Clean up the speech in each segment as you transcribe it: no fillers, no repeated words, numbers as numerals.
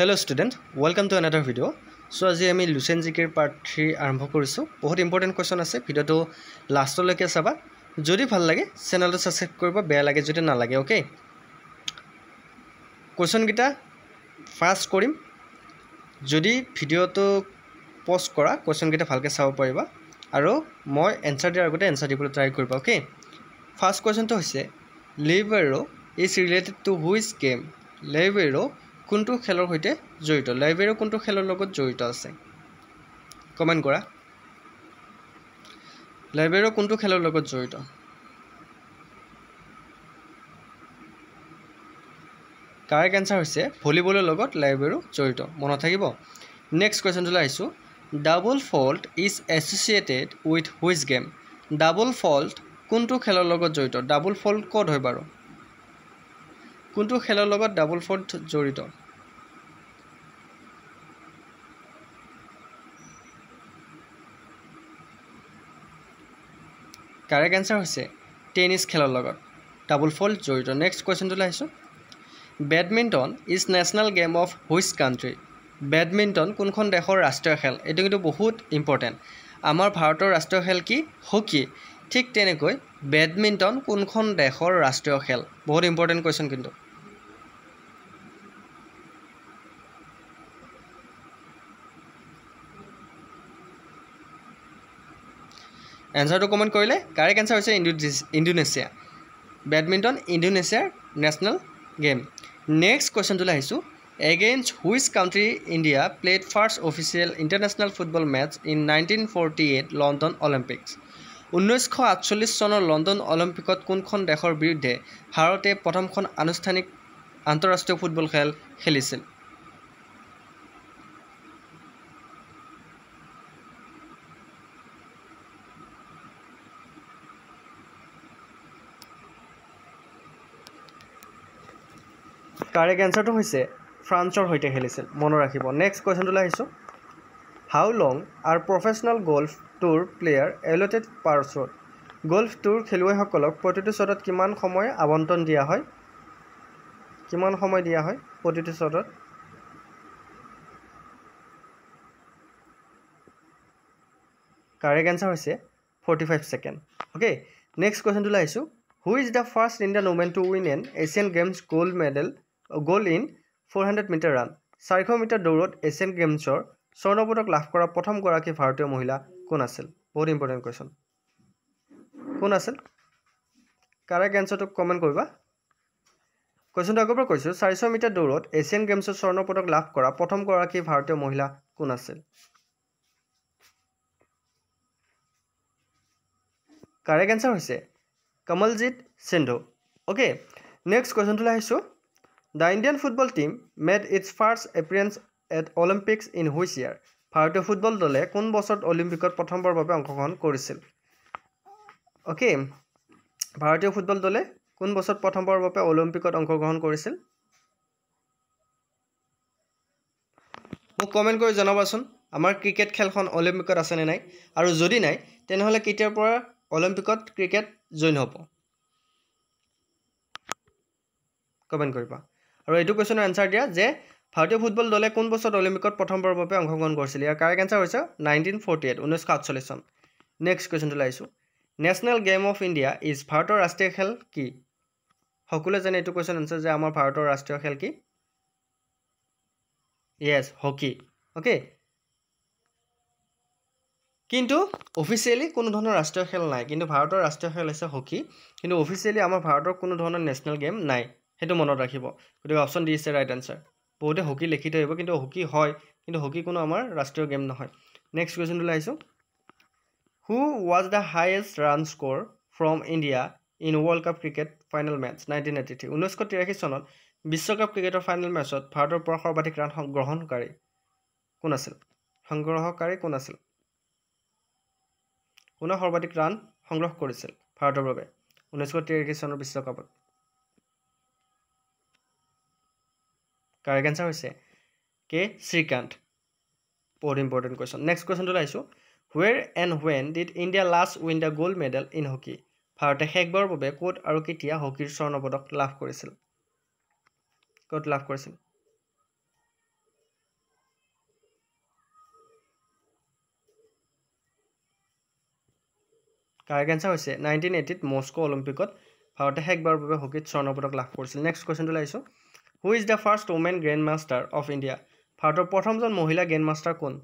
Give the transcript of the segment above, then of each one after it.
Hello student, welcome to another video. So আজি আমি লুসেন জিকেৰ part 3 আৰম্ভ কৰিছো। বহুত ইম্পৰ্টেন্ট কোৱেশ্চন আছে। ভিডিওটো লাষ্টলৈকে চাবা। যদি ভাল লাগে চেনেলটো সাবস্ক্ৰাইব কৰিবা, বেয়া লাগে যদি নালাগে, ওকে? কোৱেশ্চন কিটা ফাষ্ট কৰিম। যদি ভিডিওটো পজ কৰা কোৱেশ্চন কিটা ভালকে চাব পাৰিবা আৰু মই এনসাৰ দিয়াৰ আগতে এনসাৰ দিবলৈ ট্ৰাই কৰিবা, ওকে? ফাৰ্ষ্ট কোৱেশ্চনটো হৈছে libero is related to which game? Libero কোনটো খেলৰ সৈতে জড়িত? লিবেৰো কোনটো খেলৰ লগত জড়িত আছে? কমেন্ট কৰা। লিবেৰো কোনটো খেলৰ লগত জড়িত? কাৰেক্ট আনসাৰ হৈছে ভলিবলৰ লগত লিবেৰো জড়িত। মনত থাকিব। নেক্সট কোৱেশ্চনটো আহিছো। Double fault is associated with which game? Double fault কোনটো খেলৰ লগত জড়িত? ডাবল ফল্ট ক'ত হয় বাৰু? কোনটো খেলৰ লগত ডাবল ফল্ট জড়িত? কাৰেক্ট আনসাৰ হৈছে টেনিছ খেলৰ লগত ডাবল ফল্ট জড়িত। নেক্সট কোৱেশ্চনটো আহিছো। Badminton is national game of which country? Badminton কোনখন দেশৰ ৰাষ্ট্ৰীয় খেল? এইটো কিন্তু বহুত ইম্পৰ্টেণ্ট। আমাৰ ভাৰতৰ ৰাষ্ট্ৰীয় খেল কি? হকী। ঠিক তেনেকৈ বেডমিণ্টন কোনখন দেশৰ ৰাষ্ট্ৰীয় খেল? বহুত ইম্পৰ্টেণ্ট কোৱেশ্চন কিন্তু। এনসাৰটো কমেন্ট কৰিলে। কাৰেক্ট আনসাৰ হৈছে ইণ্ডোনেছিয়া। বেডমিণ্টন ইণ্ডোনেছিয়াৰ নেশ্যনেল গেম। নেক্সট কোৱেশ্চনটো আহিছো। Against which country India played first official international football match in 1948 London Olympics? 1948 চনৰ লণ্ডন অলিম্পিকত কোনখন দেশৰ বিৰুদ্ধে ভাৰতে প্ৰথমখন আনুষ্ঠানিক আন্তঃৰাষ্ট্ৰীয় ফুটবল খেল খেলিছিল? কাৰেক্ট আনসাৰটো হৈছে ফ্ৰান্সৰ সৈতে খেলিছিল। মনত ৰাখিব। নেক্সট কোৱেশ্চনটো আহিছো। How long are professional golf tour player allotted par shot? Golf tour খেলুৱৈসকলক প্ৰতিটো শ্বটত কিমান সময় আবণ্টন দিয়া হয়? কিমান সময় দিয়া হয় প্ৰতিটো শ্বটত? কাৰেক্ট আনসাৰ হৈছে 45 ছেকেণ্ড। ওকে, নেক্সট কোৱেশ্চনটো আহিছো। Who is the first Indian women to win an Asian games gold in 400 metre run? 400 metre দৌৰত এছিয়ান গেমছৰ স্বৰ্ণ পদক লাভ কৰা প্ৰথমগৰাকী ভাৰতীয় মহিলা কোন আছিল? বহুত ইম্পৰ্টেণ্ট কোৱেশ্চন। কোন আছিল? কাৰেক্ট এনসাৰটো কমেন্ট কৰিবা। কোৱেশ্চনটো আগৰ পৰা কৈছো। 400 মিটাৰ দৌৰত এছিয়ান গেমছৰ স্বৰ্ণ পদক লাভ কৰা প্ৰথমগৰাকী ভাৰতীয় মহিলা কোন আছিল? কাৰেক্ট এনসাৰ হৈছে কমলজিৎ সিন্ধু। ওকে, নেক্সট কোৱেশ্চনটো আহিছো। The Indian football team made its first appearance at Olympics in which year? ভাৰতীয় ফুটবল দলে কোন বছৰত অলিম্পিকত প্ৰথমবাৰৰ বাবে অংশগ্ৰহণ কৰিছিল? ওকে, ভাৰতীয় ফুটবল দলে কোন বছৰত প্ৰথমবাৰৰ বাবে অলিম্পিকত অংশগ্ৰহণ কৰিছিল? মোক কমেন্ট কৰি জনাবাচোন। আমাৰ ক্ৰিকেট খেলখন অলিম্পিকত আছে নে নাই, আৰু যদি নাই তেনেহলে কেতিয়াৰ পৰা অলিম্পিকত ক্ৰিকেট জইন হ'ব? কমেন্ট কৰিবা। আৰু এইটো কোৱেশ্চনৰ এনসাৰ দিয়া যে ভাৰতীয় ফুটবল দলে কোন বছৰত অলিম্পিকত প্ৰথমবাৰৰ বাবে অংশগ্ৰহণ কৰিছিল? ইয়াৰ কাৰেক্ট এনসাৰ হৈছে 1948 1948 চন। নেক্সট কোৱেশ্চনটো লাইছো। National game of India is ভাৰতৰ ৰাষ্ট্ৰীয় খেল কি? সকলোৱে জানে এইটো কোৱেশ্চন এনসাৰ যে আমাৰ ভাৰতৰ ৰাষ্ট্ৰীয় খেল কি? Yes, hockey. ওকে, কিন্তু অফিচিয়েলি কোনো ধৰণৰ ৰাষ্ট্ৰীয় খেল নাই। কিন্তু ভাৰতৰ ৰাষ্ট্ৰীয় খেল হৈছে হকী। কিন্তু অফিচিয়েলি আমাৰ ভাৰতৰ কোনো ধৰণৰ নেশ্যনেল গেম নাই। সেইটো মনত ৰাখিব। গতিকে অপশ্যন ডি ইছে ৰাইট আনসাৰ। বহুতে হকী লিখি থৈ আহিব, কিন্তু হকী হয়, কিন্তু হকী কোনো আমাৰ ৰাষ্ট্ৰীয় গেম নহয়। নেক্সট কুৱেশ্যনটো লাইছো। Who was the highest run score from India in world cup cricket final match 1983? 1983 চনত বিশ্বকাপ ক্ৰিকেটৰ ফাইনেল মেচত ভাৰতৰ পৰা সৰ্বাধিক ৰান সংগ্ৰহকাৰী কোন আছিল? কোনে সৰ্বাধিক ৰান সংগ্ৰহ কৰিছিল ভাৰতৰ বাবে 1983 চনৰ বিশ্বকাপত? কাৰেক্ট আনসাৰ হৈছে কে শ্ৰীকান্ত। বহুত ইম্পৰ্টেণ্ট কুৱেশ্যন। নেক্সট কুৱেশ্যনটো লাইছো। Where and when did India last win the gold medal in hockey? ভাৰতে শেষবাৰৰ বাবে ক'ত আৰু কেতিয়া হকীৰ স্বৰ্ণ পদক লাভ কৰিছিল? ক'ত লাভ কৰিছিল? কাৰেক্ট এনসাৰ হৈছে 1980 মস্কো অলিম্পিকত ভাৰতে শেষবাৰৰ বাবে হকীত স্বৰ্ণ পদক লাভ কৰিছিল নেক্সট কোৱেশ্চনটো লাইছো who is the first women grand master of India ভাৰতৰ প্ৰথমজন মহিলা গ্ৰেণ্ড মাষ্টাৰ কোন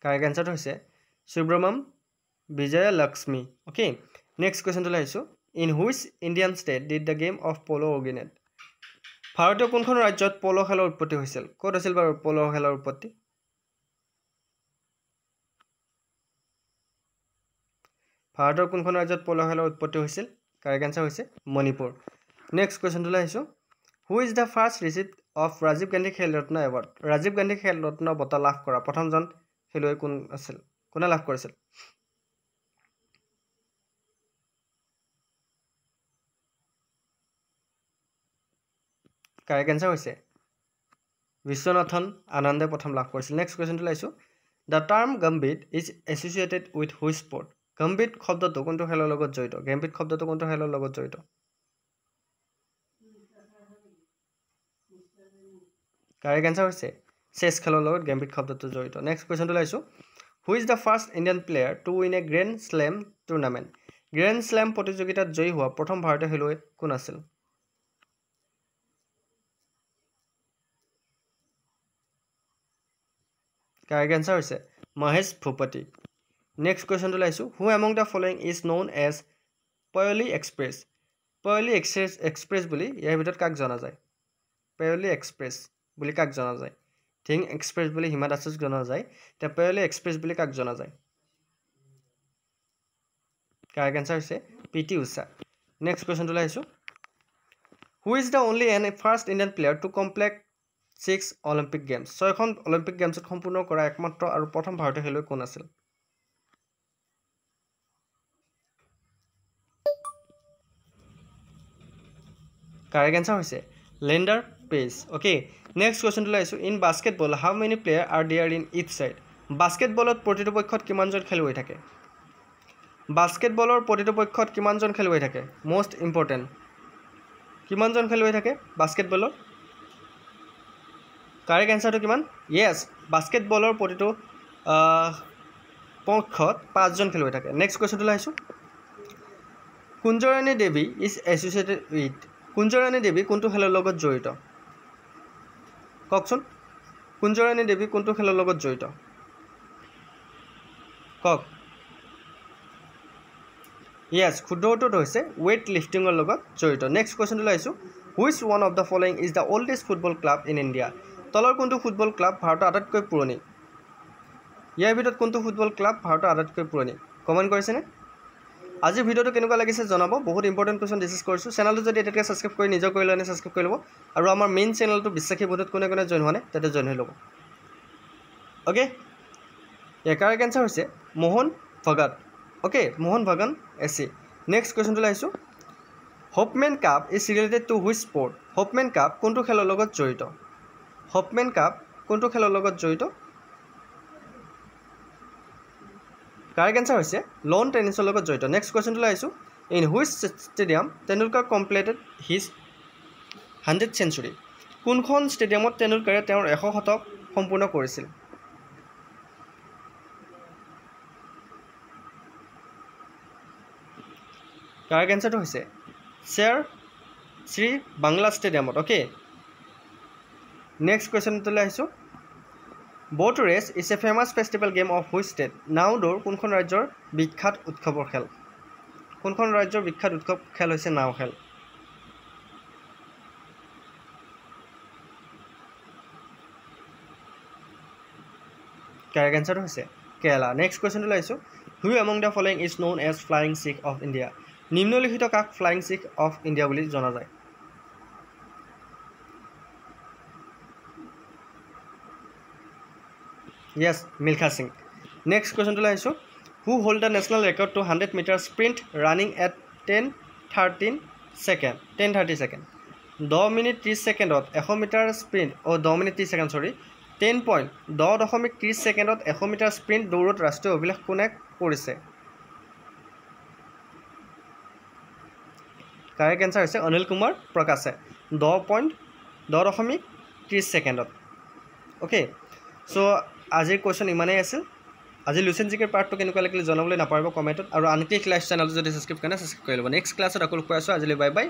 কাৰেক্ট এনসাৰটো হৈছে Subbaraman Vijayalakshmi okay next কোৱেশ্চনটো লাইছো in which Indian state did the game of polo originate ভাৰতীয় কোনখন ৰাজ্যত পলো খেলৰ উৎপত্তি হৈছিল ক'ত আছিল বাৰু পলো খেলৰ উৎপত্তি ভাৰতৰ কোনখন ৰাজ্যত পলো খেলৰ উৎপত্তি হৈছিল কাৰেক্ট আনসাৰ হৈছে মণিপুৰ নেক্সট কোৱেশ্চনটো লাইছো who is the first recipient of Rajiv Gandhi Khel Ratna award Rajiv Gandhi Khel ৰত্ন বঁটা লাভ কৰা প্ৰথমজন খেলুৱৈ কোন আছিল কোনে লাভ কৰিছিল কাৰেক্ট আনসাৰ হৈছে বিশ্বনাথন আনন্দে প্ৰথম লাভ কৰিছিল নেক্সট কোৱেশ্চনটো লাইছো the term gambit is associated with which sport gambit শব্দটো কোনটো খেলৰ লগত জড়িত গম্বিট শব্দটো কোনটো খেলৰ লগত জড়িত কাৰেক্ট আনসাৰ হৈছে চেছ খেলৰ লগত গম্বিট শব্দটো জড়িত নেক্সট কোৱেশ্চনটো লাইছো who is the first Indian player to win a grand slam tournament grand slam প্ৰতিযোগিতাত জয়ী হোৱা প্ৰথম ভাৰতীয় খেলুৱৈ কোন আছিল কাৰেক্ট আনসাৰ হৈছে মহেশ ভূপতি নেক্সট কোৱেশ্চনটো লাইছো who among the following is known as Payyoli express বুলি ইয়াৰ ভিতৰত কাক জনা যায় পয়লি এক্সপ্ৰেছ বুলি কাক জনা যায় থিং এক্সপ্ৰেছ বুলি হিমা দাসক জনা যায় তে পয়লি এক্সপ্ৰেছ বুলি কাক জনা যায় কাৰেক্ট আনসাৰ হৈছে পিটি উষা নেক্সট কোৱেশ্চনটো লাইছো who is the only and first Indian player to complete 6 Olympic games 6খন অলিম্পিক গেমছত সম্পূৰ্ণ কৰা একমাত্ৰ আৰু প্ৰথম ভাৰতীয় খেলুৱৈ কোন আছিল কাৰেক্ট আনসাৰ হৈছে লেণ্ডাৰ পেজ ওকে নেক্সট কোৱেশ্চনটো লাইছো in basketball how many player are there in each side বাস্কেটবলত প্ৰতিটো পক্ষত কিমানজন খেলুৱৈ থাকে বাস্কেটবলৰ প্ৰতিটো পক্ষত কিমানজন খেলুৱৈ থাকে মোষ্ট ইম্পৰ্টেণ্ট কিমানজন খেলুৱৈ থাকে বাস্কেটবলৰ কাৰেক্ট আনসাৰটো কিমান ইয়েছ বাস্কেটবলৰ প্ৰতিটো পক্ষত 5জন খেলুৱৈ থাকে নেক্সট কোৱেশ্চনটো লাইছো Kunjarani Devi is associated with Kunjarani Devi কোনটো খেলৰ লগত জড়িত কওকচোন কুঞ্জৰাণী দেৱী কোনটো খেলৰ লগত জড়িত কক ইয়েছ শুদ্ধটো হৈছে ৱেইট লিফটিঙৰ লগত জড়িত নেক্সট কোৱেশ্চনটো লাইছো which one of the following is the oldest football club in India তলৰ কোনটো ফুটবল ক্লাব ভাৰতৰ আটাইতকৈ পুৰণি ইয়াৰ ভিতৰত কোনটো ফুটবল ক্লাব ভাৰতৰ আটাইতকৈ পুৰণি কমেণ্ট কৰিছেনে আজি ভিডিওটো কেনেকুৱা লাগিছে জনাব বহুত ইম্পৰ্টেণ্ট কোৱেশ্চন ডিছকাছ কৰিছোঁ চেনেলটো যদি এতিয়ালৈকে ছাবস্ক্ৰাইব কৰি নিজৰ কৰি লয় ছাবস্ক্ৰাইব কৰি ল'ব আৰু আমাৰ মেইন চেনেলটো বিশ্বাসী বন্ধুত কোনে কোনে জইন হোৱা নাই তাতে জইন হৈ ল'ব অ'কে ইয়াৰ কাৰেক্ট এনসাৰ হৈছে মোহন ভগত okay Mohun Bagan AC next কুৱেশ্যনটো লাইছোঁ Hopman cup is related to which sport Hopman cup কোনটো খেলৰ লগত জড়িত হোপমেন কাপ কোনটো খেলৰ লগত জড়িত কাৰেক্ট এনসাৰ হৈছে লন টেনিছৰ লগত জড়িত নেক্সট কুৱেশ্যনটো লাইছোঁ in which stadium Tendulkar completed his 100th century কোনখন ষ্টেডিয়ামত তেণ্ডুলকাৰে তেওঁৰ 100 শতক সম্পূৰ্ণ কৰিছিল কাৰেক্ট এনসাৰটো হৈছে শ্ৰী বাংলা ষ্টেডিয়ামত অ'কে নেক্সট কুৱেশ্যনটো লাইছোঁ boat race is a famous festival game of which state নাও দৌৰ কোনখন ৰাজ্যৰ বিখ্যাত উৎসৱৰ খেল কোনখন ৰাজ্যৰ বিখ্যাত উৎসৱ খেল হৈছে নাও খেল কাৰেক্ট এনসাৰটো হৈছে কেৰালা নেক্সট কুৱেশ্যনটো লাইছোঁ who among the following is known as flying Sikh of India নিম্নলিখিত কাক ফ্লাইং শিখ অফ ইণ্ডিয়া বুলি জনা যায় Yes, Milkha Singh. Next question to laishu. Who hold the national record to 100 meter sprint running at 10:30 second? 10:30 second. 2 minute 30 second ot 100 meter sprint or 2 minute 30 second sorry. 10.10.30 second ot 100 meter sprint দৌৰত ৰাষ্ট্ৰীয় অভিলেখ কোনে কৰিছে? Correct answer হৈছে অনিল কুমাৰ প্ৰকাশে 10.30 second ot okay so' আজিৰ question ইমানেই আছিল আজি লুচেন জিকেৰ পাৰ্টটো কেনেকুৱা লাগিলে জনাবলৈ নাপাহৰিব কমেণ্টত আৰু আনকি ক্লাছ চেনেলটো যদি ছাবস্ক্ৰাইব কৰা নাই ছাবস্ক্ৰাইব কৰি ল'ব নেক্সট ক্লাছত আকৌ লগ পাই আছোঁ আজিলৈ বাই বাই